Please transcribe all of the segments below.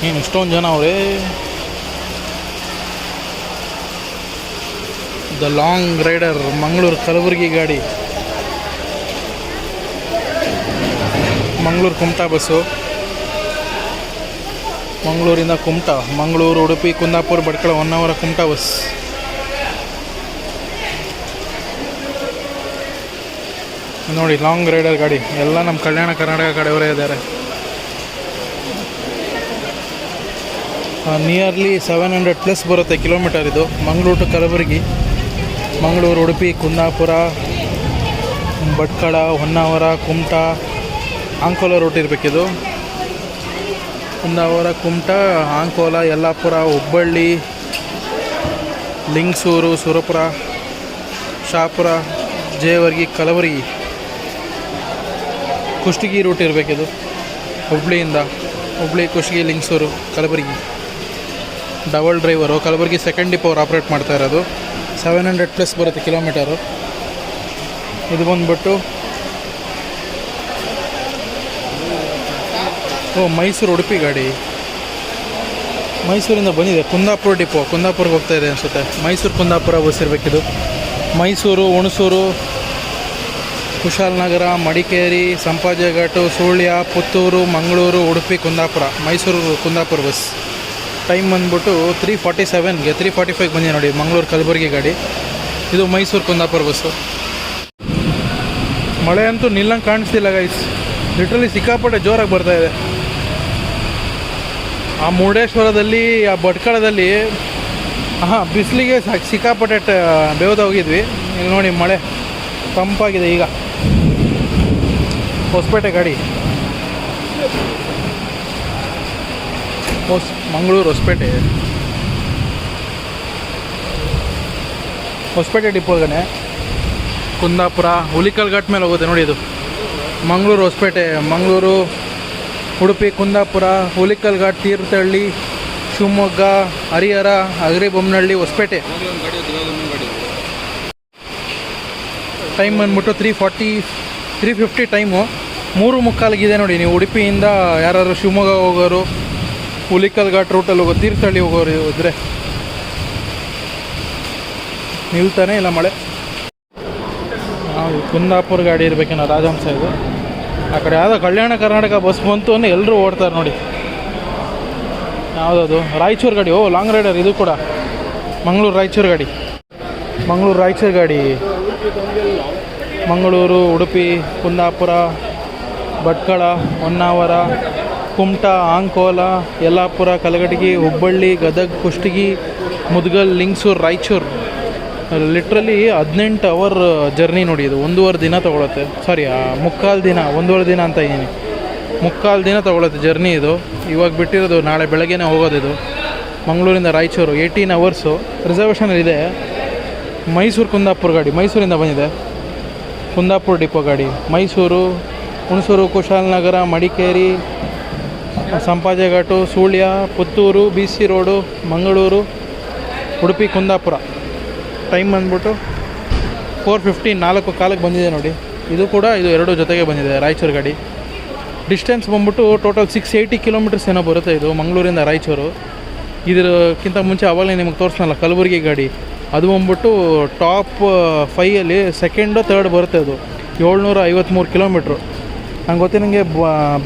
ಏನು ಇಷ್ಟೊಂದು ಜನ ಅವರೇ. The long rider Mangaluru Kalaburagi ಗಾಡಿ, ಮಂಗಳೂರು ಕುಮಟಾ ಬಸ್ಸು. ಮಂಗಳೂರಿಂದ ಕುಮಟಾ, ಮಂಗಳೂರು ಉಡುಪಿ ಕುಂದಾಪುರ ಭಟ್ಕಳ 1 ಅವರ್ ಕುಮಟಾ ಬಸ್. ನೋಡಿ ಲಾಂಗ್ ರೈಡರ್ ಗಾಡಿ ಎಲ್ಲ ನಮ್ಮ ಕಲ್ಯಾಣ ಕರ್ನಾಟಕ ಕಡೆಯವರೇ ಇದ್ದಾರೆ. ನಿಯರ್ಲಿ 700+ ಬರುತ್ತೆ ಕಿಲೋಮೀಟರ್ ಇದು. Mangaluru to Kalaburagi, Mangaluru Udupi Kundapura Bhatkal 1 hour, Kumta Ankola route ಇರಬೇಕಿದು. ಕುಂದಾವರ, ಕುಮಟಾ, ಆಂಕೋಲ, ಯಲ್ಲಾಪುರ, ಹುಬ್ಬಳ್ಳಿ, ಲಿಂಗಸೂರು, ಸುರಪುರ, ಶಾಪುರ, ಜೇವರ್ಗಿ, ಕಲಬುರಗಿ, ಕುಷ್ಟಗಿ ರೂಟ್ ಇರಬೇಕಿದು. ಹುಬ್ಬಳ್ಳಿಯಿಂದ Hubballi, Kushtagi, Lingasugur, Kalaburagi. Double driver, Kalaburagi second depot ಅವ್ರು ಆಪ್ರೇಟ್ ಮಾಡ್ತಾ ಇರೋದು. 700+ ಬರುತ್ತೆ ಕಿಲೋಮೀಟರು. ಇದು ಬಂದ್ಬಿಟ್ಟು ಮೈಸೂರು ಉಡುಪಿ ಗಾಡಿ. ಮೈಸೂರಿಂದ ಬಂದಿದೆ, ಕುಂದಾಪುರ ಡಿಪೋ, ಕುಂದಾಪುರಕ್ಕೆ ಹೋಗ್ತಾ ಇದೆ ಅನಿಸುತ್ತೆ. ಮೈಸೂರು ಕುಂದಾಪುರ ಬಸ್ ಇರಬೇಕಿದು. ಮೈಸೂರು, ಹುಣಸೂರು, ಕುಶಾಲನಗರ, ಮಡಿಕೇರಿ, ಸಂಪಾಜಘಾಟು, ಸುಳ್ಯ, ಪುತ್ತೂರು, ಮಂಗಳೂರು, ಉಡುಪಿ, ಕುಂದಾಪುರ. ಮೈಸೂರು ಕುಂದಾಪುರ ಬಸ್. ಟೈಮ್ ಬಂದ್ಬಿಟ್ಟು 3:47ಗೆ 3:45 ಬಂದಿದೆ ನೋಡಿ ಮಂಗಳೂರು ಕಲಬುರಗಿ ಗಾಡಿ. ಇದು ಮೈಸೂರು ಕುಂದಾಪುರ ಬಸ್ಸು. ಮಳೆ ಅಂತೂ ನಿಲ್ಲಂಗೆ ಕಾಣಿಸ್ತಿಲ್ಲ ಗೈಸ್, ಲಿಟ್ರಲಿ ಸಿಕ್ಕಾಪಟ್ಟೆ ಜೋರಾಗಿ ಬರ್ತಾಯಿದೆ. ಆ ಮುರುಡೇಶ್ವರದಲ್ಲಿ, ಆ ಭಟ್ಕಳದಲ್ಲಿ ಬಿಸಿಲಿಗೆ ಸಿಕ್ಕಾಪಟ್ಟೆ ಬೇವ್ದ ಹೋಗಿದ್ವಿ. ಈಗ ನೋಡಿ ಮಳೆ ತಂಪಾಗಿದೆ. ಈಗ ಹೊಸಪೇಟೆ ಗಾಡಿ, ಮಂಗಳೂರು ಹೊಸಪೇಟೆ ಡಿಪೋಗನೆ ಕುಂದಾಪುರ ಹುಲಿಕಲ್ ಘಾಟ್ ಮೇಲೆ ಹೋಗುತ್ತೆ ನೋಡಿ. ಇದು ಮಂಗಳೂರು ಹೊಸಪೇಟೆ, ಮಂಗಳೂರು ಉಡುಪಿ ಕುಂದಾಪುರ ಹುಲಿಕಲ್ ಘಾಟ್, ತೀರ್ಥಹಳ್ಳಿ, ಶಿವಮೊಗ್ಗ, ಹರಿಹರ, ಅಗರಿಬೊಮ್ಮನಹಳ್ಳಿ, ಹೊಸಪೇಟೆ. ಟೈಮ್ ಬಂದ್ಬಿಟ್ಟು 3:50 ಟೈಮು. 3:45 ನೋಡಿ. ನೀವು ಉಡುಪಿಯಿಂದ ಯಾರಾದ್ರು ಶಿವಮೊಗ್ಗ ಹೋಗೋರು, ಹುಲಿಕಲ್ ಘಾಟ್ ರೂಟಲ್ಲಿ ಹೋಗೋ, ತೀರ್ಥಹಳ್ಳಿ ಹೋಗೋರು ಇದ್ದರೆ ನಿಲ್ತಾನೆ ಇಲ್ಲ ಮಳೆ. ನಾವು ಕುಂದಾಪುರ ಗಾಡಿ ಇರಬೇಕೇನೋ ರಾಜಹಂಸ ಇದು. ಆ ಕಡೆ ಯಾವುದೋ ಕಲ್ಯಾಣ ಕರ್ನಾಟಕ ಬಸ್ ಬಂತು ಅಂದರೆ ಎಲ್ಲರೂ ಓಡ್ತಾರೆ ನೋಡಿ. ಯಾವುದದು ರಾಯಚೂರು ಗಾಡಿ. ಲಾಂಗ್ ರೈಡರ್ ಇದು ಕೂಡ. ಮಂಗಳೂರು ರಾಯಚೂರು ಗಾಡಿ, ಮಂಗಳೂರು ರಾಯಚೂರು ಗಾಡಿ. Mangaluru Udupi Kundapura Bhatkal 1 hour, Kumta, Ankola, Yellapur, Kalghatgi, Hubballi, Gadag, Kushtagi, Mudgal, Lingsugur, Raichur. Literally 18 hour journey ನೋಡಿ. ಇದು 1.5 ದಿನ ತೊಗೊಳುತ್ತೆ. ಸಾರಿ, 3/4 ದಿನ, 1.5 ದಿನ ಅಂತ ಇದ್ದೀನಿ. 3/4 ದಿನ ತೊಗೊಳುತ್ತೆ ಜರ್ನಿ ಇದು. ಇವಾಗ ಬಿಟ್ಟಿರೋದು ನಾಳೆ ಬೆಳಗ್ಗೆನೇ ಹೋಗೋದು. ಇದು ಮಂಗಳೂರಿಂದ ರಾಯಚೂರು 18 ಅವರ್ಸು. ರಿಸರ್ವೇಷನಲ್ಲಿ ಇದೆ. ಮೈಸೂರು ಕುಂದಾಪುರ ಗಾಡಿ, ಮೈಸೂರಿಂದ ಬಂದಿದೆ. ಕುಂದಾಪುರ ಡಿಪೋ ಗಾಡಿ. Mysuru, Hunsur, Kushalnagar, Madikeri, Sampaje Ghat, Sullia, Puttur, BC road, Mangaluru, Udupi, Kundapura. Time ಬಂದ್ಬಿಟ್ಟು 4:50, 4:15 ಬಂದಿದೆ ನೋಡಿ. ಇದು ಕೂಡ ಇದು 2 ಜೊತೆಗೆ ಬಂದಿದೆ ರಾಯಚೂರು ಗಾಡಿ. ಡಿಸ್ಟೆನ್ಸ್ ಬಂದ್ಬಿಟ್ಟು ಟೋಟಲ್ 680 ಕಿಲೋಮೀಟರ್ಸ್ ಏನೋ ಬರುತ್ತೆ ಇದು ಮಂಗಳೂರಿಂದ ರಾಯಚೂರು. ಇದಕ್ಕಿಂತ ಮುಂಚೆ ಆವಾಗಲೇ ನಿಮಗೆ ತೋರಿಸ್ನಲ್ಲ ಕಲಬುರಗಿ ಗಾಡಿ, ಅದು ಬಂದ್ಬಿಟ್ಟು ಟಾಪ್ 5ಅಲ್ಲಿ ಸೆಕೆಂಡು ಥರ್ಡ್ ಬರುತ್ತೆ. ಅದು 753 ಕಿಲೋಮೀಟ್ರು. ನಂಗೆ ಗೊತ್ತಿ, ನನಗೆ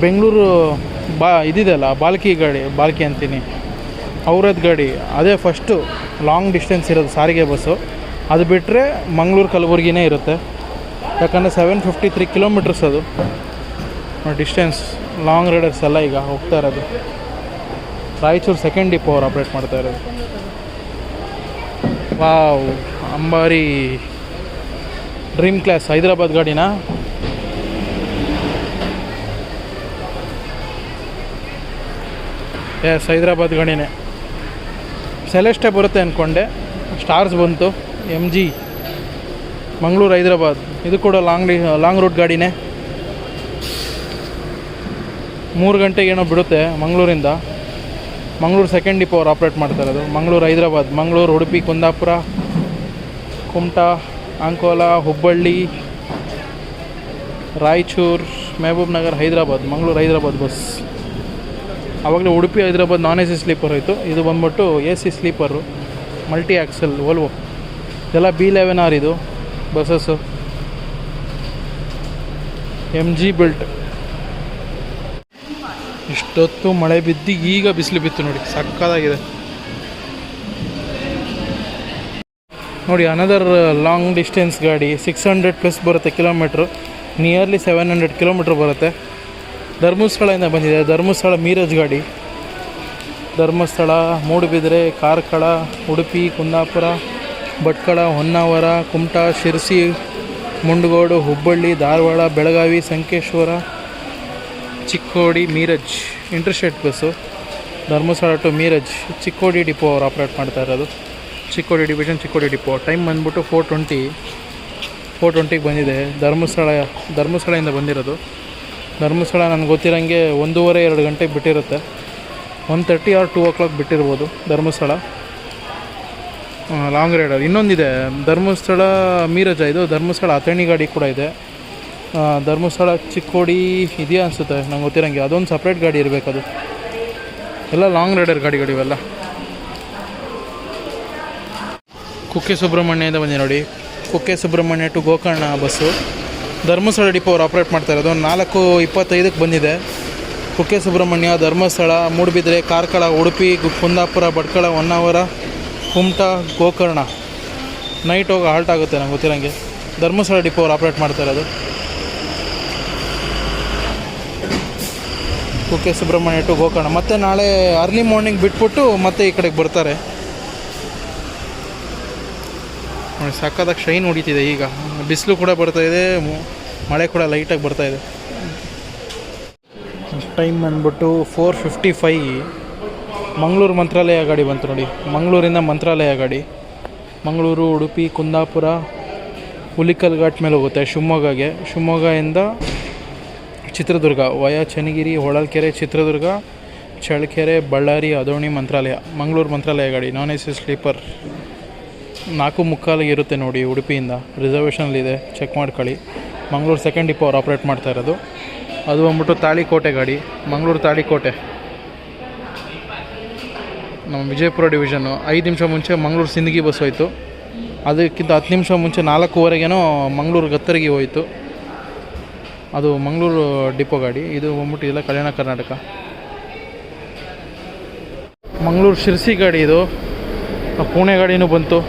ಬೆಂಗಳೂರು ಇದಿದೆಯಲ್ಲ ಬಾಲ್ಕಿ ಗಾಡಿ, ಬಾಲ್ಕಿ ಅಂತೀನಿ, ಅವ್ರದ್ದು ಗಾಡಿ ಅದೇ ಫಸ್ಟು ಲಾಂಗ್ ಡಿಸ್ಟೆನ್ಸ್ ಇರೋದು ಸಾರಿಗೆ ಬಸ್ಸು. ಅದು ಬಿಟ್ಟರೆ ಮಂಗಳೂರು ಕಲಬುರಗಿನೇ ಇರುತ್ತೆ. ಯಾಕಂದರೆ 753 ಕಿಲೋಮೀಟರ್ಸ್ ಅದು ಡಿಸ್ಟೆನ್ಸ್. ಲಾಂಗ್ ರೈಡರ್ಸ್ ಎಲ್ಲ ಈಗ ಹೋಗ್ತಾ ಇರೋದು. ರಾಯಚೂರು ಸೆಕೆಂಡ್ ಡಿಪೋ ಅವ್ರು ಆಪ್ರೇಟ್ ಮಾಡ್ತಾ ಇರೋದು. ವಾವ್, ಅಂಬಾರಿ ಡ್ರೀಮ್ ಕ್ಲಾಸ್ ಹೈದರಾಬಾದ್ ಗಾಡಿನ. ಎಸ್, ಹೈದರಾಬಾದ್ ಗಾಡಿನೇ. ಸೆಲೆಸ್ಟೇ ಬರುತ್ತೆ ಅಂದ್ಕೊಂಡೆ, ಸ್ಟಾರ್ಸ್ ಬಂತು. MG ಮಂಗಳೂರು ಹೈದರಾಬಾದ್. ಇದು ಕೂಡ ಲಾಂಗ್ ರೂಟ್ ಗಾಡಿನೇ. 3 ಗಂಟೆಗೆ ಏನೋ ಬಿಡುತ್ತೆ ಮಂಗಳೂರಿಂದ. ಮಂಗಳೂರು ಸೆಕೆಂಡ್ ಡಿಪೋ ಅವ್ರು ಆಪ್ರೇಟ್ ಮಾಡ್ತಾ ಇರೋದು. ಮಂಗಳೂರು ಹೈದರಾಬಾದ್, ಮಂಗಳೂರು ಉಡುಪಿ ಕುಂದಾಪುರ ಕುಮಟಾ ಆಂಕೋಲ ಹುಬ್ಬಳ್ಳಿ ರಾಯಚೂರು ಮೆಹಬೂಬ್ ನಗರ್ ಹೈದರಾಬಾದ್. ಮಂಗಳೂರು ಹೈದರಾಬಾದ್ ಬಸ್. ಆವಾಗಲೇ ಉಡುಪಿ ಹೈದ್ರಾಬಾದ್ ನಾನ್ AC ಸ್ಲೀಪರ್ ಹೋಯಿತು. ಇದು ಬಂದ್ಬಿಟ್ಟು AC sleeper, multi axle Volvo. ಇದೆಲ್ಲ B11R ಇದು ಬಸ್ಸಸ್ಸು, MG ಬಿಲ್ಟ್. ಇಷ್ಟೊತ್ತು ಮಳೆ ಬಿದ್ದು ಈಗ ಬಿಸಿಲು ಬಿತ್ತು ನೋಡಿ, ಸಕ್ಕತ್ತಾಗಿದೆ ನೋಡಿ. ಅನದರ್ ಲಾಂಗ್ ಡಿಸ್ಟೆನ್ಸ್ ಗಾಡಿ, 600+ ಬರುತ್ತೆ ಕಿಲೋಮೀಟ್ರು, ನಿಯರ್ಲಿ 700 ಕಿಲೋಮೀಟ್ರ್ ಬರುತ್ತೆ. ಧರ್ಮಸ್ಥಳದಿಂದ ಬಂದಿದೆ. ಧರ್ಮಸ್ಥಳ ಮೀರಜ್ ಗಾಡಿ. Dharmasthala, Moodbidri, Karkala, Udupi, Kundapura, Bhatkal, Honnavar, Kumta, Sirsi, Mundgod, Hubballi, Dharwad, Belagavi, Sankeshwar, Chikodi, Miraj interstate bus. Dharmasthala to Miraj Chikodi depot ಅವ್ರು ಆಪ್ರೇಟ್ ಮಾಡ್ತಾ ಇರೋದು. Chikodi division, Chikodi depot. Time ಬಂದ್ಬಿಟ್ಟು 4:20ಗೆ ಬಂದಿದೆ. ಧರ್ಮಸ್ಥಳದಿಂದ ಬಂದಿರೋದು. ಧರ್ಮಸ್ಥಳ ನನಗೆ ಗೊತ್ತಿರೋಂಗೆ 1:30-2 ಗಂಟೆಗೆ ಬಿಟ್ಟಿರುತ್ತೆ. 1:30 or 2 o'clock ಬಿಟ್ಟಿರ್ಬೋದು ಧರ್ಮಸ್ಥಳ. Long rider. ಇನ್ನೊಂದಿದೆ ಧರ್ಮಸ್ಥಳ ಮೀರಜ, ಇದು ಧರ್ಮಸ್ಥಳ ಅಥಣಿ ಗಾಡಿ ಕೂಡ ಇದೆ. ಧರ್ಮಸ್ಥಳ ಚಿಕ್ಕೋಡಿ ಇದೆಯಾ ಅನಿಸುತ್ತೆ ನಂಗೆ ಗೊತ್ತಿರೋಂಗೆ. ಅದೊಂದು ಸಪ್ರೇಟ್ ಗಾಡಿ ಇರಬೇಕದು. ಎಲ್ಲ ಲಾಂಗ್ ರೈಡರ್ ಗಾಡಿಗಳಿವೆಲ್ಲ. ಕುಕ್ಕೆ ಸುಬ್ರಹ್ಮಣ್ಯದಿಂದ ಬಂದಿದೆ ನೋಡಿ. Kukke Subramanya to Gokarna bus. Dharmasthala depot ಅವ್ರು ಆಪ್ರೇಟ್ ಮಾಡ್ತಾಯಿರೋದು. 4:25ಕ್ಕೆ ಬಂದಿದೆ. ಕುಕ್ಕೆ ಸುಬ್ರಹ್ಮಣ್ಯ, ಧರ್ಮಸ್ಥಳ, ಮೂಡುಬಿದಿರೆ, ಕಾರ್ಕಳ, ಉಡುಪಿ, ಕುಂದಾಪುರ, ಭಟ್ಕಳ, ಹೊನ್ನಾವರ, ಕುಮಟಾ, ಗೋಕರ್ಣ. ನೈಟ್ ಹೋಗಿ ಹಾಲ್ಟ್ ಆಗುತ್ತೆ ನಂಗೆ ಗೊತ್ತಿರೋಂಗೆ. ಧರ್ಮಸ್ಥಳ ಡಿಪೋ ಅವ್ರು ಆಪ್ರೇಟ್ ಮಾಡ್ತಾಯಿರೋದು. ಕುಕ್ಕೆ ಸುಬ್ರಹ್ಮಣ್ಯ ಟು ಗೋಕರ್ಣ. ಮತ್ತು ನಾಳೆ ಅರ್ಲಿ ಮಾರ್ನಿಂಗ್ ಬಿಟ್ಬಿಟ್ಟು ಮತ್ತೆ ಈ ಕಡೆಗೆ ಬರ್ತಾರೆ ನೋಡಿ. ಸಕ್ಕತ್ತಾಗಿ ಶೈನ್ ಹೊಡಿತಿದೆ ಈಗ. ಬಿಸಿಲು ಕೂಡ ಬರ್ತಾಯಿದೆ, ಮಳೆ ಕೂಡ ಲೈಟಾಗಿ ಬರ್ತಾಯಿದೆ. ಟೈಮ್ ಬಂದ್ಬಿಟ್ಟು 4:55. ಮಂಗಳೂರು ಮಂತ್ರಾಲಯ ಗಾಡಿ ಬಂತು ನೋಡಿ. ಮಂಗಳೂರಿಂದ ಮಂತ್ರಾಲಯ ಗಾಡಿ. ಮಂಗಳೂರು, ಉಡುಪಿ, ಕುಂದಾಪುರ, ಹುಲಿಕಲ್ ಘಾಟ್ ಮೇಲೆ ಹೋಗುತ್ತೆ ಶಿವಮೊಗ್ಗಗೆ. ಶಿವಮೊಗ್ಗದಿಂದ ಚಿತ್ರದುರ್ಗ ವಯಾ ಚನ್ನಗಿರಿ, ಹೊಳಲ್ಕೆರೆ, ಚಿತ್ರದುರ್ಗ, ಚಳ್ಳಕೆರೆ, ಬಳ್ಳಾರಿ, ಅದೋಣಿ, ಮಂತ್ರಾಲಯ. ಮಂಗಳೂರು ಮಂತ್ರಾಲಯ ಗಾಡಿ ನಾನ್ AC ಸ್ಲೀಪರ್. 4:45 ಇರುತ್ತೆ ನೋಡಿ. ಉಡುಪಿಯಿಂದ ರಿಸರ್ವೇಷನಲ್ಲಿದೆ, ಚೆಕ್ ಮಾಡ್ಕೊಳ್ಳಿ. ಮಂಗಳೂರು ಸೆಕೆಂಡ್ ಡಿಪೋ ಅವ್ರು ಆಪ್ರೇಟ್ ಮಾಡ್ತಾ ಇರೋದು. ಅದು ಬಂದ್ಬಿಟ್ಟು ತಾಳಿಕೋಟೆ ಗಾಡಿ. ಮಂಗಳೂರು ತಾಳಿಕೋಟೆ ನಮ್ಮ ವಿಜಯಪುರ ಡಿವಿಷನ್ನು. 5 ನಿಮಿಷ ಮುಂಚೆ ಮಂಗಳೂರು ಸಿಂದಗಿ ಬಸ್ ಹೋಯಿತು. ಅದಕ್ಕಿಂತ 10 ನಿಮಿಷ ಮುಂಚೆ 4:15ಗೇನೋ ಮಂಗಳೂರು ಗತ್ತರಿಗೆ ಹೋಯಿತು. ಅದು ಮಂಗಳೂರು ಡಿಪೋ ಗಾಡಿ. ಇದು ಬಂದ್ಬಿಟ್ಟು ಇದೆಲ್ಲ ಕಲ್ಯಾಣ ಕರ್ನಾಟಕ. ಮಂಗಳೂರು ಶಿರಸಿ ಗಾಡಿ ಇದು. ಪುಣೆ ಗಾಡಿನೂ ಬಂತು.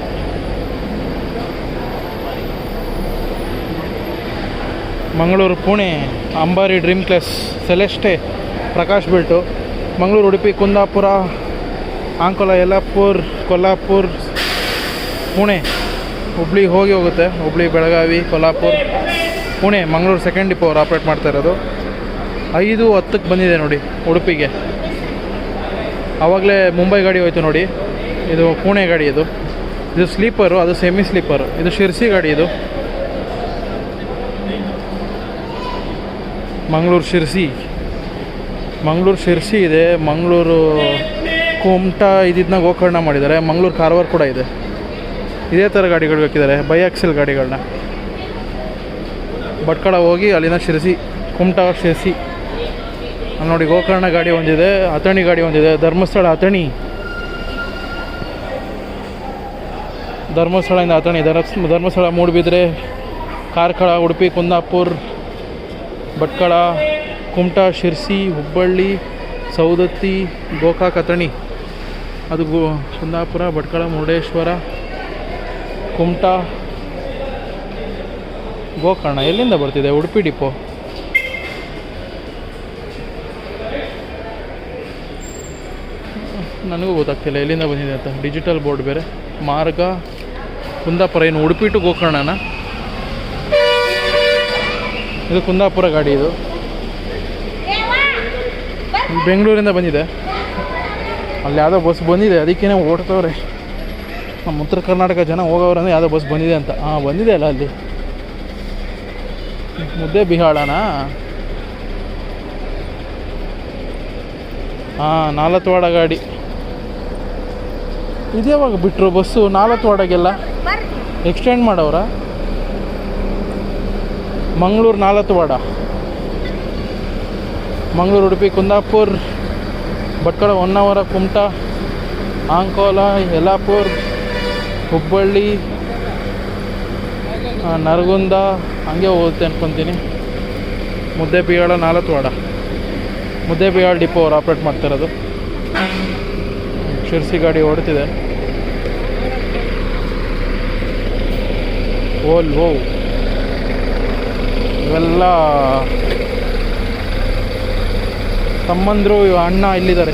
Mangaluru Pune Ambari dream class Celeste Prakash built. Mangaluru Udupi Kundapura Ankola Yellapur Kolhapur Pune Hubli ಹೋಗುತ್ತೆ. ಹುಬ್ಳಿ ಬೆಳಗಾವಿ ಕೊಲ್ಲಾಪುರ್ ಪುಣೆ ಮಂಗಳೂರು ಸೆಕೆಂಡ್ ಡಿಪೋ ಅವ್ರು ಆಪ್ರೇಟ್ ಮಾಡ್ತಾ ಇರೋದು. 5:10ಕ್ಕೆ ಬಂದಿದೆ ನೋಡಿ ಉಡುಪಿಗೆ. ಆವಾಗಲೇ ಮುಂಬೈ ಗಾಡಿ ಹೋಯ್ತು ನೋಡಿ. ಇದು ಪುಣೆ ಗಾಡಿ. ಇದು ಸ್ಲೀಪರು, ಅದು ಸೆಮಿ ಸ್ಲೀಪರು. ಇದು ಶಿರ್ಸಿ ಗಾಡಿ. ಇದು ಮಂಗಳೂರು ಶಿರ್ಸಿ ಇದೆ. ಮಂಗಳೂರು ಕುಮಟಾ ಇದಿದ್ನ ಗೋಕರ್ಣ ಮಾಡಿದ್ದಾರೆ. ಮಂಗಳೂರು ಕಾರವಾರ ಕೂಡ ಇದೆ. ಇದೇ ಥರ ಗಾಡಿಗಳು ಬೇಕಿದ್ದಾರೆ, ಬೈಆಕ್ಸೆಲ್ ಗಾಡಿಗಳನ್ನ. ಭಟ್ಕಳ ಹೋಗಿ ಅಲ್ಲಿಂದ ಶಿರ್ಸಿ, ಕುಮಟಾ ಶಿರ್ಸಿ. ಅಲ್ಲಿ ನೋಡಿ ಗೋಕರ್ಣ ಗಾಡಿ ಒಂದಿದೆ, ಅಥಣಿ ಗಾಡಿ ಒಂದಿದೆ. ಧರ್ಮಸ್ಥಳ ಅಥಣಿ, ಧರ್ಮಸ್ಥಳದಿಂದ ಅಥಣಿ, ಧರ್ಮಸ್ಥಳ ಮೂಡುಬಿದಿರೆ, ಕಾರ್ಕಳ, ಉಡುಪಿ, ಕುಂದಾಪುರ, ಭಟ್ಕಳ, ಕುಮಟಾ, ಶಿರ್ಸಿ, ಹುಬ್ಬಳ್ಳಿ, ಸೌದತ್ತಿ, ಗೋಕಾಕ್, ಅಥಣಿ. ಅದು ಕುಂದಾಪುರ, ಭಟ್ಕಳ, ಮುರುಡೇಶ್ವರ, ಕುಮಟಾ, ಗೋಕರ್ಣ. ಎಲ್ಲಿಂದ ಬರ್ತಿದೆ? ಉಡುಪಿ ಡಿಪೋ. ನನಗೂ ಗೊತ್ತಾಗ್ತಿಲ್ಲ ಎಲ್ಲಿಂದ ಬಂದಿದೆ ಅಂತ. ಡಿಜಿಟಲ್ ಬೋರ್ಡ್ ಬೇರೆ. ಮಾರ್ಗ ಕುಂದಾಪುರ. ಏನು ಉಡುಪಿ ಟು ಗೋಕರ್ಣನ? ಇದು ಕುಂದಾಪುರ ಗಾಡಿ. ಇದು ಬೆಂಗಳೂರಿಂದ ಬಂದಿದೆ. ಅಲ್ಲಿ ಯಾವುದೋ ಬಸ್ ಬಂದಿದೆ, ಅದಕ್ಕೇ ಓಡ್ತವ್ರೆ. ನಮ್ಮ ಉತ್ತರ ಕರ್ನಾಟಕ ಜನ ಹೋಗೋರಂದ್ರೆ ಯಾವುದೋ ಬಸ್ ಬಂದಿದೆ ಅಂತ. ಬಂದಿದೆ ಅಲ್ಲ ಅಲ್ಲಿ. ಮುದ್ದೇಬಿಹಾಳನಾ? ನಾಲತ್ವಾಡ ಗಾಡಿ. ಇದ್ಯಾವಾಗ ಬಿಟ್ಟರು ಬಸ್ಸು? ನಾಲತ್ವಾಡಗೆಲ್ಲ ಎಕ್ಸ್ಟೆಂಡ್ ಮಾಡವ್ರ? ಮಂಗಳೂರು ನಾಲತ್ವಾಡ, ಮಂಗಳೂರು ಉಡುಪಿ ಕುಂದಾಪುರ ಭಟ್ಕಳ ಹೊನ್ನಾವರ ಕುಮಟಾ ಅಂಕೋಲ ಯಲ್ಲಾಪುರ ಹುಬ್ಬಳ್ಳಿ ನರಗುಂದ ಹಂಗೆ ಹೋಗುತ್ತೆ ಅನ್ಕೊತೀನಿ. ಮುದ್ದೇಬಿಹಾಳ ನಾಲತ್ವಾಡ ಮುದ್ದೇಬಿಹಾಳ ಡಿಪೋ ಅವ್ರು ಆಪ್ರೇಟ್ ಮಾಡ್ತಿರೋದು. ಶಿರ್ಸಿ ಗಾಡಿ ಓಡ್ತಿದೆ. ಓಲ್ವೋ ಇವೆಲ್ಲ ತಮ್ಮಂದರು ಅಣ್ಣ ಇಲ್ಲಿದ್ದಾರೆ.